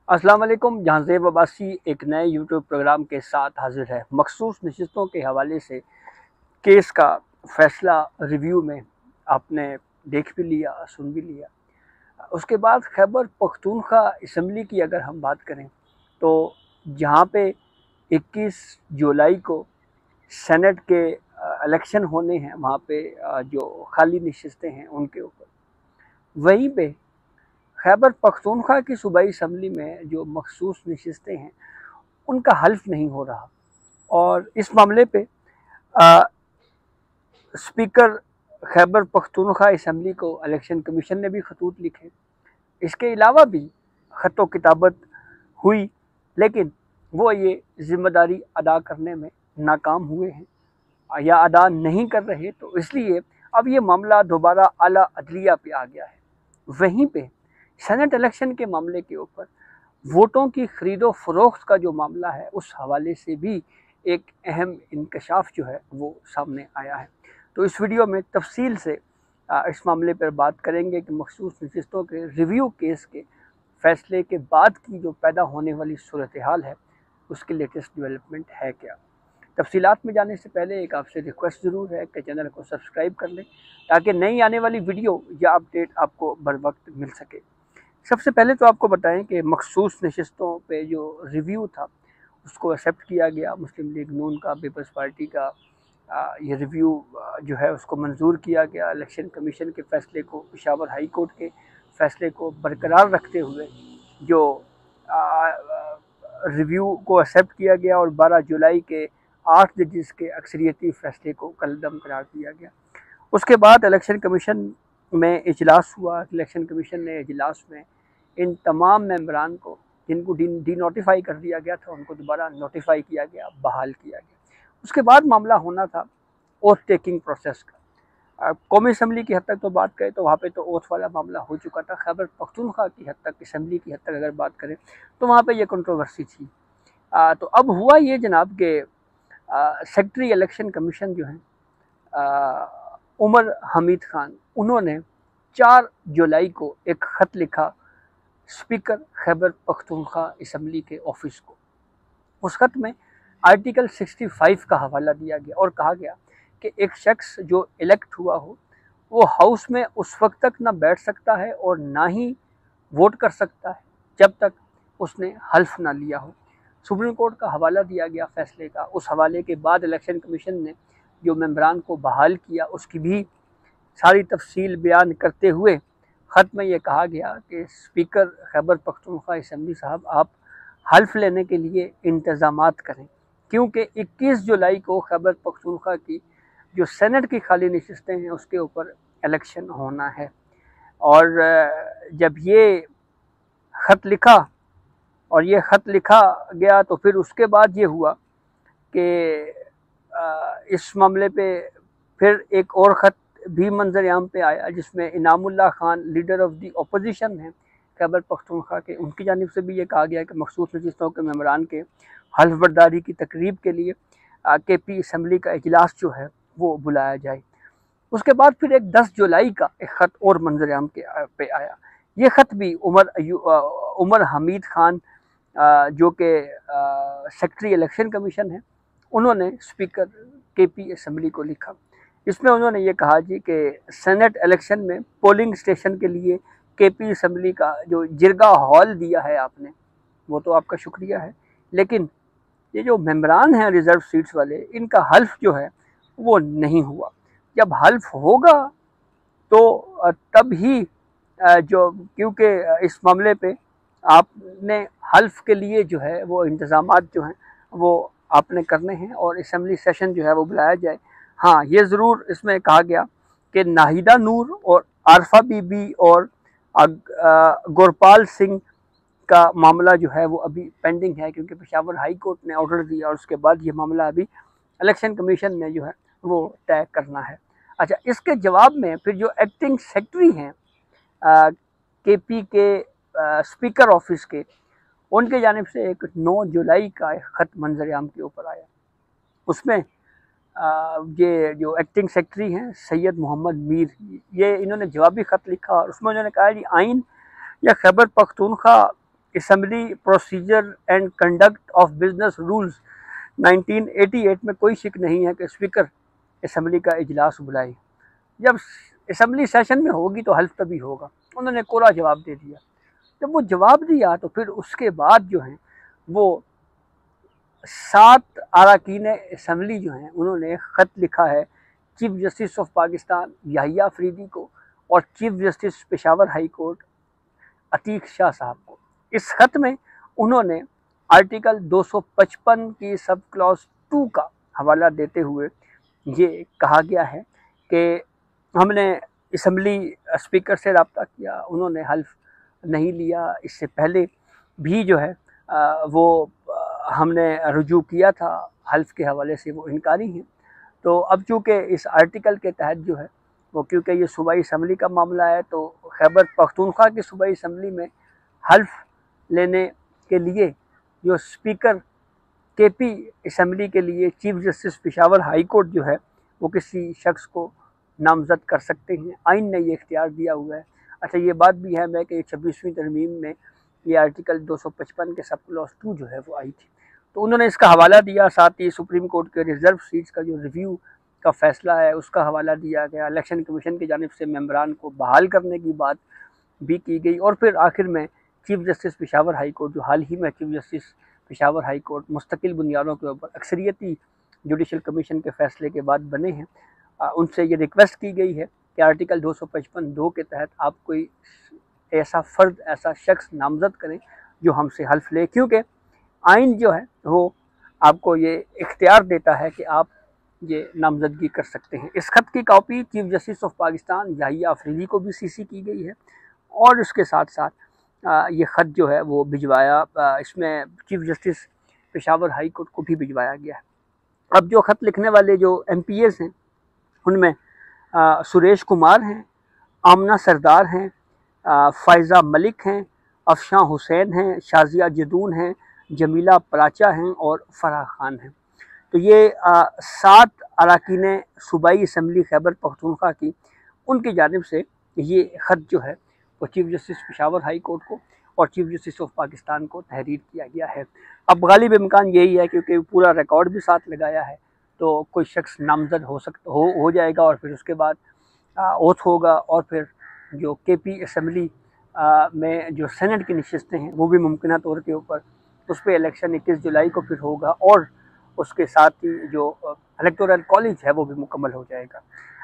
अस्सलाम वालेकुम। जहांज़ेब अब्बासी एक नए यूट्यूब प्रोग्राम के साथ हाजिर है। मखसूस नशिस्तों के हवाले से केस का फैसला रिव्यू में आपने देख भी लिया, सुन भी लिया। उसके बाद खैबर पख्तूनख्वा असम्बली की अगर हम बात करें तो जहाँ पे 21 जुलाई को सेनेट के इलेक्शन होने हैं, वहाँ पे जो खाली नशिस्तें हैं उनके ऊपर, वहीं पे खैबर पख्तूनख्वा की सूबाई असम्बली में जो मखसूस नशिस्तें हैं उनका हल्फ नहीं हो रहा। और इस मामले पे स्पीकर खैबर पख्तूनख्वा असम्बली को इलेक्शन कमीशन ने भी खतूत लिखे। इसके अलावा भी ख़त किताबत हुई, लेकिन वो ये ज़िम्मेदारी अदा करने में नाकाम हुए हैं या अदा नहीं कर रहे, तो इसलिए अब ये मामला दोबारा आला अदलिया पे आ गया है। वहीं पे सेनेट इलेक्शन के मामले के ऊपर वोटों की खरीदो फरोख्त का जो मामला है, उस हवाले से भी एक अहम इंकशाफ जो है वो सामने आया है। तो इस वीडियो में तफसील से इस मामले पर बात करेंगे कि मखसूस नशिस्तों के रिव्यू केस के फैसले के बाद की जो पैदा होने वाली सूरत हाल है, उसकी लेटेस्ट डेवलपमेंट है क्या। तफसीलात में जाने से पहले एक आपसे रिक्वेस्ट ज़रूर है कि चैनल को सब्सक्राइब कर लें ताकि नई आने वाली वीडियो या अपडेट आपको बर वक्त मिल सके। सबसे पहले तो आपको बताएं कि मखसूस नशिस्तों पे जो रिव्यू था उसको एक्सेप्ट किया गया। मुस्लिम लीग नून का, पीपल्स पार्टी का ये रिव्यू जो है उसको मंजूर किया गया। इलेक्शन कमीशन के फ़ैसले को, पेशावर हाई कोर्ट के फ़ैसले को बरकरार रखते हुए जो रिव्यू को एक्सेप्ट किया गया और 12 जुलाई के 8 जजेस के अक्सरियती फ़ैसले को कलदम करार दिया गया। उसके बाद इलेक्शन कमीशन में इजलास हुआ। इलेक्शन कमीशन ने इजलास में इन तमाम मेंबरान को जिनको डी नोटिफाई कर दिया गया था, उनको दोबारा नोटिफाई किया गया, बहाल किया गया। उसके बाद मामला होना था ओथ टेकिंग प्रोसेस का। कौमी असम्बली की हद तक तो बात करें तो वहाँ पे तो ओथ वाला मामला हो चुका था। खैबर पख्तूनख्वा की हद तक, असम्बली की हद तक अगर बात करें तो वहाँ पे ये कंट्रोवर्सी थी। तो अब हुआ ये जनाब के सेक्रेटरी इलेक्शन कमीशन जो है उमर हमीद खान, उन्होंने 4 जुलाई को एक ख़त लिखा स्पीकर खैबर पख्तूनख्वा असम्बली के ऑफिस को। उस ख़त में आर्टिकल 65 का हवाला दिया गया और कहा गया कि एक शख्स जो इलेक्ट हुआ हो वो हाउस में उस वक्त तक ना बैठ सकता है और ना ही वोट कर सकता है जब तक उसने हल्फ ना लिया हो। सुप्रीम कोर्ट का हवाला दिया गया फैसले का। उस हवाले के बाद इलेक्शन कमीशन ने जो मेंबरान को बहाल किया उसकी भी सारी तफसील बयान करते हुए ख़त में ये कहा गया कि स्पीकर खैबर पख्तूनख्वा असम्बली साहब, आप हल्फ लेने के लिए इंतज़ामात करें, क्योंकि 21 जुलाई को खैबर पख्तूनख्वा की जो सेनेट की खाली नशिस्तें हैं उसके ऊपर इलेक्शन होना है। और जब ये ख़त लिखा और ये ख़त लिखा गया तो फिर उसके बाद ये हुआ कि इस मामले पे फिर एक और ख़त भी मंजर आम पे आया जिसमें Inamullah Khan, leader of the opposition हैं खैबर पख्तूनख्वा के, उनकी जानिब से भी ये कहा गया कि मखसूस नशिस्तों के मेंबरान के हल्फ बर्दारी की तकरीब के लिए KP असम्बली का इजलास जो है वो बुलाया जाए। उसके बाद फिर एक 10 जुलाई का एक ख़त और मंजर आम पे आया। ये ख़त भी उमर हमीद खान जो कि सेक्रेटरी इलेक्शन कमीशन है, उन्होंने स्पीकर KP असम्बली को लिखा। इसमें उन्होंने ये कहा जी कि सेनेट इलेक्शन में पोलिंग स्टेशन के लिए KP असम्बली का जो जिरगा हॉल दिया है आपने, वो तो आपका शुक्रिया है, लेकिन ये जो मेंबरान हैं रिज़र्व सीट्स वाले, इनका हल्फ जो है वो नहीं हुआ। जब हल्फ होगा तो तब ही जो, क्योंकि इस मामले पे आपने हल्फ के लिए जो है वो इंतज़ामात जो हैं वो आपने करने हैं और असम्बली सेशन जो है वो बुलाया जाए। हाँ, ये ज़रूर इसमें कहा गया कि नाहिदा नूर और आरफा बीबी और गुरपाल सिंह का मामला जो है वो अभी पेंडिंग है, क्योंकि पेशावर हाई कोर्ट ने ऑर्डर दिया और उसके बाद ये मामला अभी इलेक्शन कमीशन ने जो है वो तय करना है। अच्छा, इसके जवाब में फिर जो एक्टिंग सेक्रेटरी हैं KP के स्पीकर ऑफिस के, उनके जानिब से एक 9 जुलाई का एक ख़त मंजर आम के ऊपर आया। उसमें ये जो एक्टिंग सेक्रेटरी हैं सैयद मोहम्मद मीर, ये इन्होंने जवाबी ख़त लिखा और उसमें उन्होंने कहा कि आइन या Khyber Pakhtunkhwa assembly procedure and conduct of business rules 1988 में कोई शिक नहीं है कि स्पीकर असम्बली का इजलास बुलाए। जब असम्बली सेशन में होगी तो हल्फ तभी होगा। उन्होंने कोरा जवाब दे दिया। जब वो जवाब दिया तो फिर उसके बाद जो है वो 7 अरकान असम्बली जो हैं उन्होंने ख़त लिखा है chief justice of Pakistan Yahya Afridi को और chief justice Peshawar high court Atiq Shah साहब को। इस ख़त में उन्होंने आर्टिकल 255 की सब क्लॉज 2 का हवाला देते हुए ये कहा गया है कि हमने असम्बली स्पीकर से रब्ता किया, उन्होंने हल्फ नहीं लिया। इससे पहले भी जो है वो हमने रुजू किया था, हल्फ के हवाले से वो इनकारी हैं। तो अब चूँकि इस आर्टिकल के तहत जो है वो, क्योंकि ये सूबाई असम्बली का मामला है, तो खैबर पख्तूनख्वा की सूबाई असम्बली में हल्फ लेने के लिए जो स्पीकर केपी असम्बली के लिए chief justice Peshawar high court जो है वो किसी शख्स को नामजद कर सकते हैं। आइन ने ये इख्तियार दिया हुआ है। अच्छा, ये बात भी है मैं कि 26वीं तरमीम में ये आर्टिकल 255 के सब क्लॉज 2 जो है वो आई थी, तो उन्होंने इसका हवाला दिया। साथ ही सुप्रीम कोर्ट के रिजर्व सीट्स का जो रिव्यू का फैसला है उसका हवाला दिया गया। इलेक्शन कमीशन की जानिब से मेंबरान को बहाल करने की बात भी की गई। और फिर आखिर में chief justice Peshawar high court, जो हाल ही में chief justice Peshawar high court मुस्तकिल बुनियादों के ऊपर अक्सरियती जुडिशल कमीशन के फैसले के बाद बने हैं, उनसे ये रिक्वेस्ट की गई है कि आर्टिकल 255(2) के तहत आप कोई ऐसा फ़र्द, ऐसा शख्स नामजद करें जो हमसे हल्फ ले, क्योंकि आइन जो है वो आपको ये इख्तियार देता है कि आप ये नामजदगी कर सकते हैं। इस खत की copy chief justice of Pakistan Yahya Afridi को भी सीसी की गई है और उसके साथ साथ ये ख़त जो है वो भिजवाया, इसमें chief justice Peshawar high court को भी भिजवाया गया है। अब जो ख़त लिखने वाले जो MPs हैं उनमें सुरेश कुमार हैं, आमना सरदार हैं, फ़ायज़ा मलिक हैं, अफशां हुसैन हैं, शाजिया जदून हैं, जमीला पराचा हैं और फराह खान हैं। तो ये 7 अरकान सूबाई असम्बली खैबर पख्तूनख्वा की, उनकी जानिब से ये ख़त जो है वो chief justice Peshawar high court को और चीफ जस्टिस ऑफ पाकिस्तान को तहरीर किया गया है। अब गालिब इम्कान यही है, क्योंकि पूरा रिकॉर्ड भी साथ लगाया है, तो कोई शख्स नामजद हो जाएगा और फिर उसके बाद ओथ होगा और फिर जो KP असम्बली में जो सेनेट की नशिस्तें हैं वो भी मुमकिन तौर के ऊपर उस पर इलेक्शन 21 जुलाई को फिर होगा और उसके साथ ही जो इलेक्टोरल कॉलेज है वो भी मुकम्मल हो जाएगा।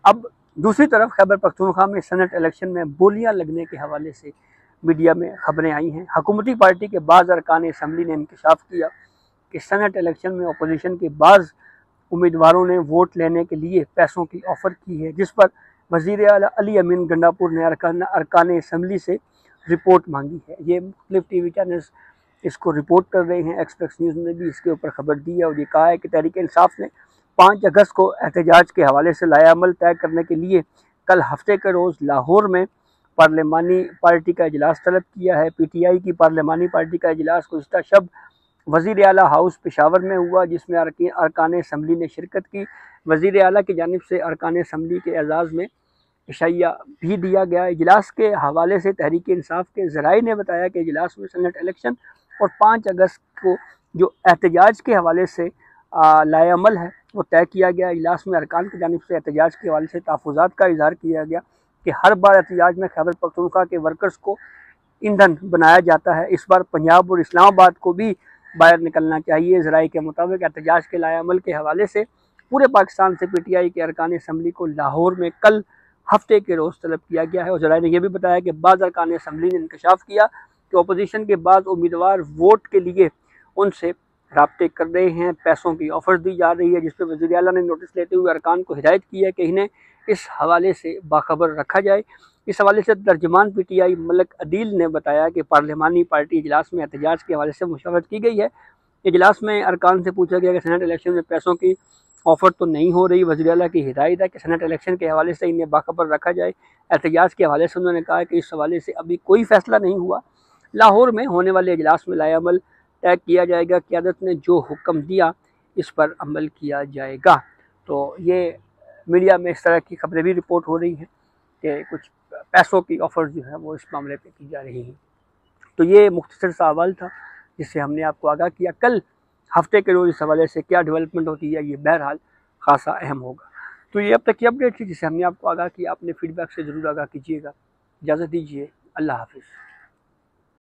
अब दूसरी तरफ खैबर पख्तूनख्वा में सेनेट इलेक्शन में बोलियां लगने के हवाले से मीडिया में खबरें आई हैं। हुकूमती पार्टी के बाज़ अरकान असम्बली ने इंकशाफ किया कि सेनेट इलेक्शन में अपोजिशन के बाज़ उम्मीदवारों ने वोट लेने के लिए पैसों की ऑफ़र की है, जिस पर वज़ीर आला अली अमीन गंडापुर ने अरकान असम्बली से रिपोर्ट मांगी है। ये मुख्तलिफ TV चैनल्स इसको रिपोर्ट कर रहे हैं। एक्सप्रेस न्यूज़ ने भी इसके ऊपर खबर दी है और ये कहा है कि तहरीक इंसाफ ने 5 अगस्त को एहतजाज के हवाले से लायामल तय करने के लिए कल हफ्ते के रोज़ लाहौर में पार्लिमानी पार्टी का इजलास तलब किया है। PTI की पार्लिमानी पार्टी का इजलास गुज़िश्ता शब वज़ीर आला हाउस पेशावर में हुआ, जिसमें अरकान असम्बली ने शिरकत की। वज़ीर आला की जानिब से अरकान असम्बली के एजाज़ में इशाइया भी दिया गया। इजलास के हवाले से तहरीक इंसाफ के ज़राए ने बताया कि इजलास में सेनेट इलेक्शन और 5 अगस्त को जो एहतजाज के हवाले से लाएअमल है वो तय किया गया। इजलास में अरकान की जानिब से एहतजाज के हवाले से तहफ़्फ़ुज़ात का इज़हार किया गया कि हर बार एहतजाज में खैबर पख्तूनख्वा के वर्कर्स को ईंधन बनाया जाता है, इस बार पंजाब और इस्लामाबाद को भी बाहर निकलना चाहिए। ज़राए के मुताबिक एहतजाज के लाएअमल के हवाले से पूरे पाकिस्तान से PTI के अरकान असम्बली को लाहौर में कल हफ्ते के रोज़ तलब किया गया है। और ज़राए ने यह भी बताया कि बाज़ अरकान असम्बली ने इंकशाफ किया कि अपोजिशन के बाद उम्मीदवार वोट के लिए उनसे राब्ते कर रहे हैं, पैसों की ऑफ़र दी जा रही है, जिस पर वज़ीर आला ने नोटिस लेते हुए अरकान को हिदायत की है कि इन्हें इस हवाले से बाखबर रखा जाए। इस हवाले से तर्जमान PTI मलक अदील ने बताया कि पार्लिमानी पार्टी इजलास में एहतजाज के हवाले से मुशावरत की गई है। इजलास में अरकान से पूछा गया कि सेनेट इलेक्शन में पैसों की ऑफ़र तो नहीं हो रही। वज़ीर आला की हिदायत है कि सेनेट इलेक्शन के हवाले से इन्हें बाखबर रखा जाए। एहतजाज के हवाले से उन्होंने कहा कि इस हवाले से अभी कोई फ़ैसला नहीं हुआ, लाहौर में होने वाले इजलास में लाएअमल तय किया जाएगा। क़यादत ने जो हुक्म दिया इस पर अमल किया जाएगा। तो ये मीडिया में इस तरह की खबरें भी रिपोर्ट हो रही हैं कि कुछ पैसों की ऑफ़र जो है वो इस मामले पे की जा रही हैं। तो ये मुख्तसर सा अहवाल था जिससे हमने आपको आगाह किया। कल हफ्ते के रोज़ इस हवाले से क्या डेवलपमेंट होती है ये बहरहाल खासा अहम होगा। तो ये अब तक की अपडेट थी जिसे हमने आपको आगाह किया। अपने फीडबैक से ज़रूर आगाह कीजिएगा। इजाज़त दीजिए, अल्लाह हाफिज़।